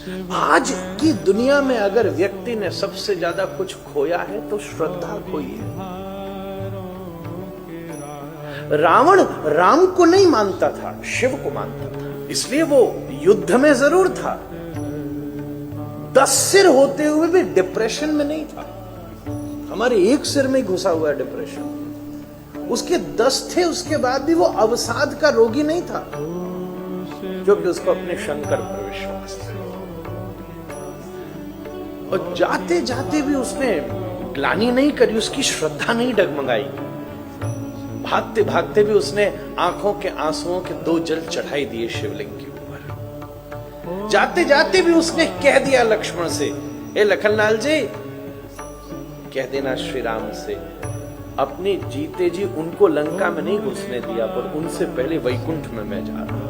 आज की दुनिया में अगर व्यक्ति ने सबसे ज्यादा कुछ खोया है तो श्रद्धा खोई है। रावण राम को नहीं मानता था, शिव को मानता था, इसलिए वो युद्ध में जरूर था, 10 सिर होते हुए भी डिप्रेशन में नहीं था। हमारे एक सिर में घुसा हुआ है डिप्रेशन, उसके 10 थे, उसके बाद भी वो अवसाद का रोगी नहीं था, क्योंकि उसको अपने शंकर पर विश्वास था। और जाते जाते भी उसने ग्लानि नहीं करी, उसकी श्रद्धा नहीं डगमगाई। भागते भागते भी उसने आंखों के आंसुओं के 2 जल चढ़ाई दिए शिवलिंग के ऊपर। जाते जाते भी उसने कह दिया लक्ष्मण से, ए लखनलाल जी, कह देना श्री राम से, अपने जीते जी उनको लंका में नहीं घुसने दिया, पर उनसे पहले वैकुंठ में मैं जा रहा हूं।